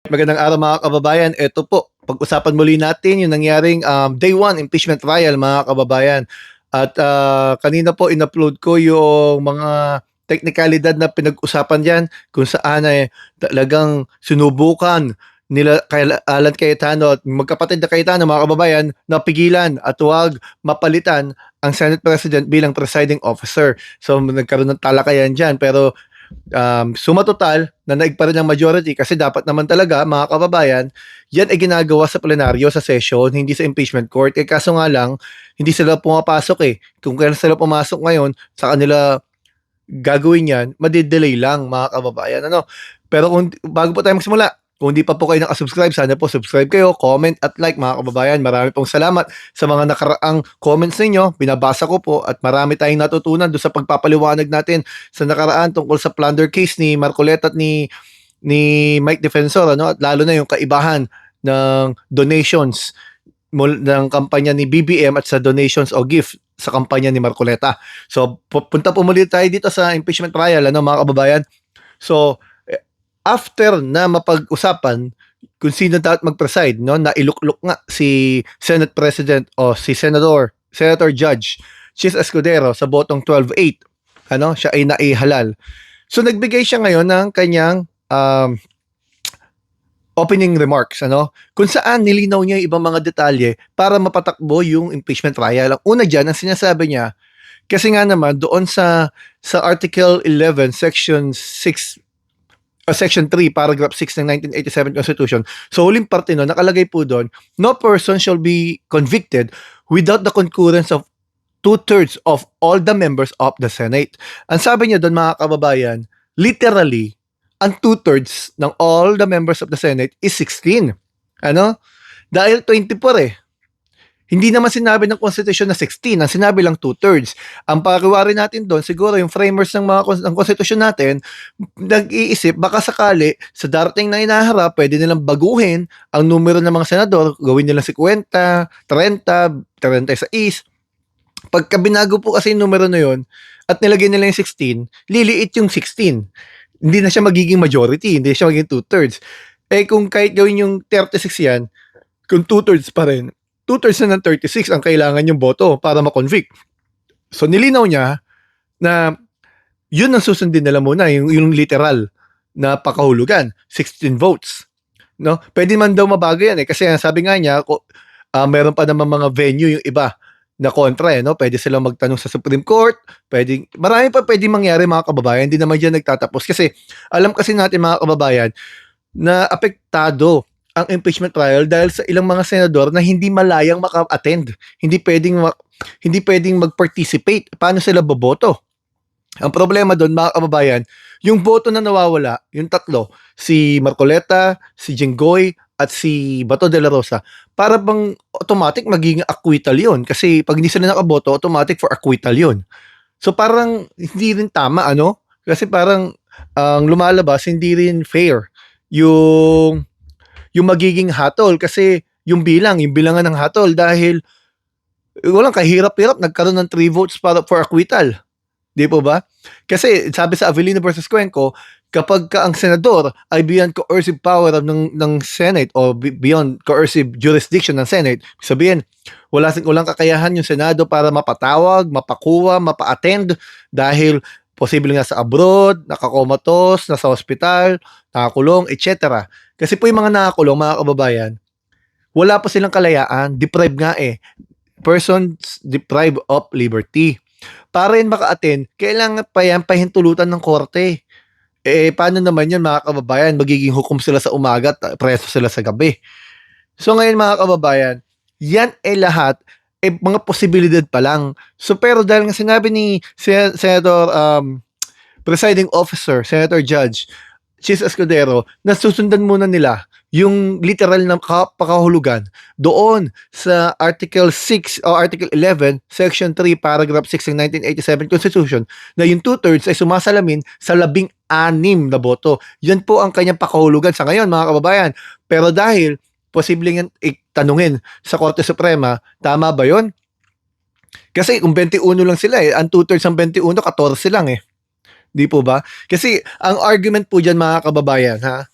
Magandang araw mga kababayan. Ito po, pag-usapan muli natin yung nangyaring day 1 impeachment trial mga kababayan. At kanina po in-upload ko yung mga teknikalidad na pinag-usapan diyan kung saan ay talagang sinubukan nila Alan Cayetano at magkapatid na Cayetano mga kababayan na pigilan at huwag mapalitan ang Senate President bilang presiding officer. So nagkaroon ng talakayan diyan pero suma total na naig pa rin ang majority kasi dapat naman talaga mga kababayan, yan ay ginagawa sa plenaryo, sa session, hindi sa impeachment court. Kaso nga lang, hindi sila pumapasok eh. Kung kailan sila pumasok ngayon, sa kanila gagawin yan, madidelay lang mga kababayan. Ano? Pero kung bago po tayo magsimula, kung hindi pa po kayo nakasubscribe, sana po subscribe kayo, comment at like mga kababayan. Marami pong salamat sa mga nakaraang comments ninyo. Binabasa ko po at marami tayong natutunan doon sa pagpapaliwanag natin sa nakaraan tungkol sa plunder case ni Marcoleta at ni Mike Defensor, ano? At lalo na yung kaibahan ng donations ng kampanya ni BBM at sa donations o gift sa kampanya ni Marcoleta. So punta po muli tayo dito sa impeachment trial, ano mga kababayan. So after na mapag-usapan kung sino dapat mag-preside, no, na iluklok nga si Senate President o si Senator Judge Chis Escudero sa botong 12-8, ano, siya ay naihalal. So nagbigay siya ngayon ng kanyang opening remarks, ano, kung saan nilinaw niya yung ibang mga detalye para mapatakbo yung impeachment trial. Ang una diyan, ang sinasabi niya, kasi nga naman doon sa Article 11, Section 6 Section 3, Paragraph 6 ng 1987 Constitution. So, huling parte no, nakalagay po doon, no person shall be convicted without the concurrence of 2/3 of all the members of the Senate. Ang sabi niya doon mga kababayan, literally, ang 2/3 ng all the members of the Senate is 16. Ano? Dahil 24 eh. Hindi naman sinabi ng Constitution na 16, ang sinabi lang 2/3. Ang pakiwari natin doon, siguro yung framers ng Constitution natin, nag-iisip, baka sakali, sa darating na inaharap, pwede nilang baguhin ang numero ng mga senador, gawin nilang 50, 30, 36. Pagka binago po kasi yung numero na yun, at nilagay nila yung 16, liliit yung 16. Hindi na siya magiging majority, hindi siya magiging 2/3. Eh kung kahit gawin yung 36 yan, kung 2/3 pa rin, 2/3 na ng 36 ang kailangan yung boto para ma-convict. So nilinaw niya na yun ang susundin nila muna, yung literal na pakahulugan, 16 votes. No? Pwede man daw mabago yan eh, kasi sabi nga niya, meron pa naman mga venue yung iba na kontra eh, no? Pwede silang magtanong sa Supreme Court, marami pa pwede mangyari mga kababayan, hindi naman yan nagtatapos. Kasi alam kasi natin mga kababayan, na apektado ang impeachment trial dahil sa ilang mga senador na hindi malayang maka-attend. Hindi pwedeng mag-participate. Paano sila boboto? Ang problema doon, mga kababayan, yung boto na nawawala, yung tatlo, si Marcoleta, si Jinggoy, at si Bato de la Rosa, para bang automatic magiging acquittal yun. Kasi pag hindi sila nakaboto, automatic for acquittal yun. So parang hindi rin tama, ano? Kasi parang ang lumalabas, hindi rin fair yung magiging hatol kasi yung bilangan ng hatol dahil walang kahirap-hirap nagkaroon ng 3 votes for acquittal. Di po ba? Kasi sabi sa Avellino versus Cuenco, kapag ang senador ay beyond coercive power ng Senate o beyond coercive jurisdiction ng Senate, sabihin, walang kakayahan yung Senado para mapatawag, mapakuha, mapa-attend dahil posible nga sa abroad, nakakomatos, nasa hospital, nakakulong, etc. Kasi po yung mga nakakulong, mga kababayan, wala pa silang kalayaan, deprived nga eh. Persons deprived of liberty. Para yun maka-attend, kailangan pa yan pahintulutan ng korte. Eh, paano naman yun mga kababayan? Magiging hukom sila sa umaga at preso sila sa gabi. So ngayon mga kababayan, yan eh lahat mga posibilidad pa lang. So pero dahil nga sinabi ni Senator Presiding Officer, Senator Judge Chis Escudero, na susundan muna nila yung literal na pakahulugan doon sa Article 6 o Article 11, Section 3, Paragraph 6 ng 1987 Constitution na yung 2/3 ay sumasalamin sa 16 na boto. Yan po ang kanyang pakahulugan sa ngayon mga kababayan. Pero dahil posibleng tanungin sa Korte Suprema, tama ba yon? Kasi kung 21 lang sila eh, ang 2/3 ng 21, 14 lang eh. Di po ba? Kasi ang argument po dyan mga kababayan, ha?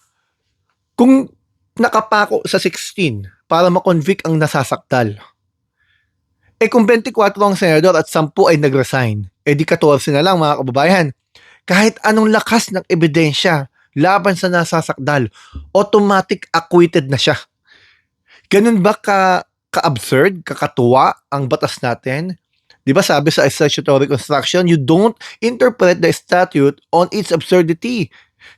Kung nakapako sa 16 para ma-convict ang nasasakdal. Kung 24 ang senador at 10 ay nag-resign, di 14 na lang mga kababayan. Kahit anong lakas ng ebidensya laban sa nasasakdal, automatic acquitted na siya. Ganun ba ka-absurd, kakatuwa ang batas natin? Di ba sabi sa statutory construction, you don't interpret the statute on its absurdity.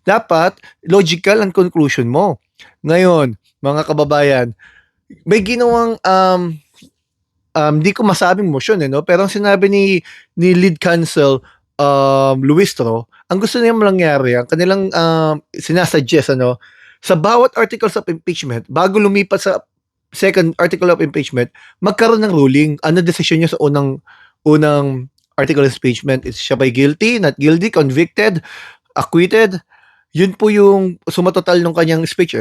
Dapat logical ang conclusion mo. Ngayon, mga kababayan, may ginawang di ko masabing motion no? Pero ang sinabi ni lead counsel Luis Tro, ang gusto niya mangyari, ang kanilang sinasuggest sa bawat articles of impeachment, bago lumipat sa second article of impeachment, magkaroon ng ruling. Ano decision niya sa unang article of impeachment? Is siya by guilty, not guilty, convicted, acquitted? Yun po yung sumatotal ng kanyang speech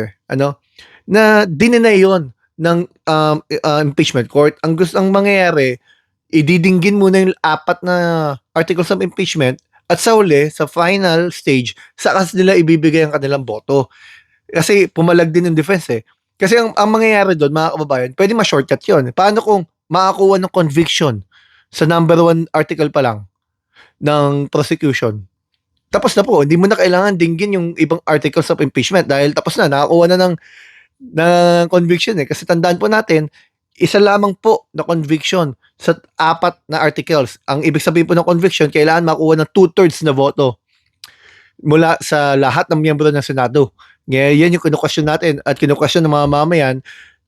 na dininay yun ng impeachment court. Ang mangyayari, ididinggin muna yung 4 na articles of impeachment at sa uli, sa final stage, saka nila ibibigay ang kanilang boto. Kasi pumalag din yung defense Kasi ang mangyayari doon, mga kababayan, pwede ma-shortcut yun. Paano kung makakuha ng conviction sa number 1 article pa lang ng prosecution? Tapos na po, hindi mo na kailangan dinggin yung ibang articles of impeachment dahil tapos na, nakakuha na ng conviction Kasi tandaan po natin, isa lamang po na conviction sa 4 na articles. Ang ibig sabihin po ng conviction, kailangan makuha ng 2/3 na voto mula sa lahat ng miyembro ng Senado. Ngayon, yan yung kinukwestiyon natin at kinukwestiyon ng mga mamayan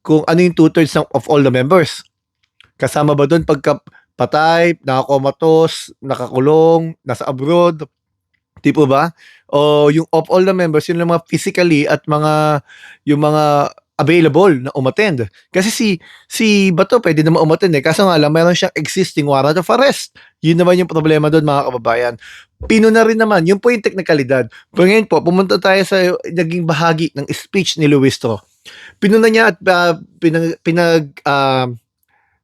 kung ano yung 2/3 of all the members. Kasama ba doon pagka patay, nakakomatos, nakakulong, nasa abroad, di po ba? O yung of all the members, yun lang mga physically at yung mga available na umattend. Kasi si Bato pwede naman umattend kaso nga lang meron siyang existing warrant of arrest. Yun naman yung problema doon, mga kababayan. Pino na rin naman, yun po yung teknikalidad. Pero ngayon po, pumunta tayo sa naging bahagi ng speech ni Luis Tro. Pinuna niya at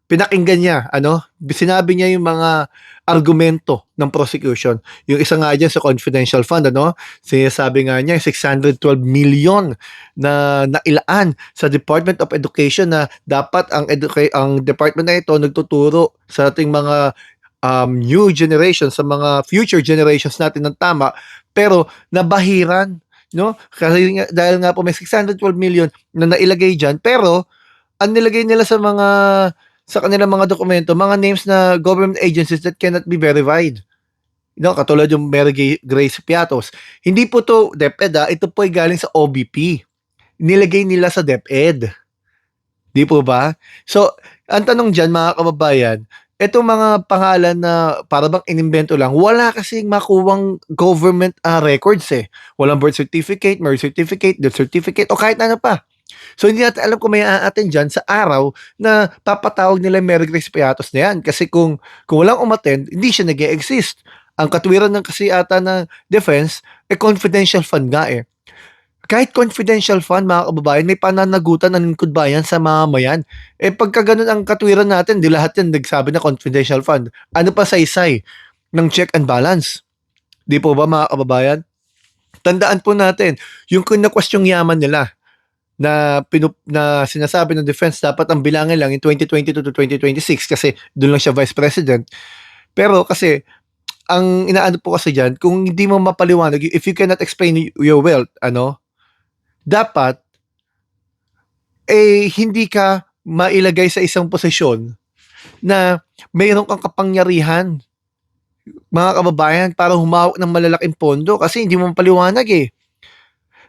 pinakinggan niya, sinabi niya yung mga argumento ng prosecution. Yung isa nga dyan sa confidential fund, sinasabi nga niya, 612 million na nailaan sa Department of Education na dapat ang department na ito nagtuturo sa ating mga new generation, sa mga future generations natin ng tama, pero nabahiran, Kasi dahil nga po may 612 million na nailagay dyan, pero ang nilagay nila sa kanilang mga dokumento, mga names na government agencies that cannot be verified. Katulad yung Mary Grace Piatos. Hindi po to DepEd, ito po ay galing sa OBP. Nilagay nila sa DepEd. Di po ba? So, ang tanong dyan, mga kababayan, itong mga pangalan na para bang inimbento lang, wala kasing makuwang government records Walang birth certificate, marriage certificate, death certificate, o kahit ano pa. So, hindi natin alam kung may a-attend dyan sa araw na papatawag nila Mary Grace Piatos na yan. Kasi kung walang umattend, hindi siya nag-e-exist. Ang katwiran ng kasi ata ng defense, confidential fund nga Kahit confidential fund, mga kababayan, may pananagutan ng lingkod bayan sa mamayan. Pagka ganun ang katwiran natin, di lahat yan nagsabi na confidential fund. Ano pa saysay ng check and balance? Di po ba, mga kababayan? Tandaan po natin, yung kinakwestiyong yaman nila, na sinasabi ng defense dapat ang bilangin lang in 2022 to 2026 kasi doon lang siya vice president. Pero kasi ang inaano po kasi diyan, kung hindi mo mapaliwanag, if you cannot explain your wealth, dapat hindi ka mailagay sa isang posisyon na mayroon kang kapangyarihan, mga kababayan, para humawak ng malalaking pondo kasi hindi mo mapaliwanag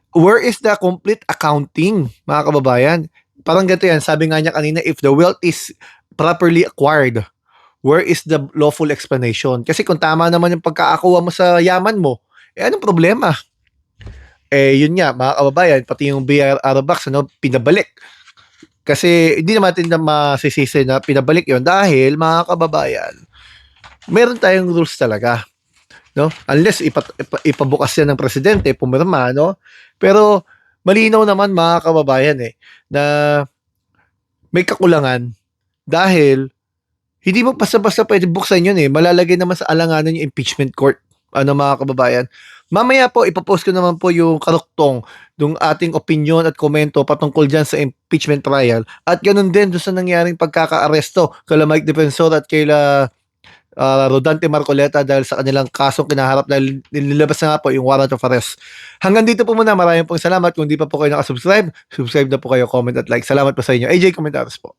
Where is the complete accounting, mga kababayan? Parang ganito yan, sabi nga niya kanina, if the wealth is properly acquired, where is the lawful explanation? Kasi kung tama naman yung pagkakakuha mo sa yaman mo, anong problema? Yun nga, mga kababayan, pati yung BRR box, pinabalik. Kasi hindi naman natin na masisisi na pinabalik yon dahil, mga kababayan, meron tayong rules talaga. Unless ipabukas yan ng presidente, pumirma, Pero malinaw naman, mga kababayan na may kakulangan dahil hindi mo basta-basta pwede buksan yun Malalagay naman sa alanganan yung impeachment court. Mga kababayan. Mamaya po ipo-post ko naman po yung karuktong nung ating opinyon at komento patungkol diyan sa impeachment trial at gano'n din do'n sa nangyaring pagkakaaresto kila Mike Defensor at kila Rodante Marcoleta dahil sa kanilang kasong kinaharap dahil nilabas na nga po yung warrant of arrest. Hanggang dito po muna, maraming pong salamat. Kung di pa po kayo nakasubscribe, subscribe na po kayo, comment at like. Salamat po sa inyo. AJ Comentaros po.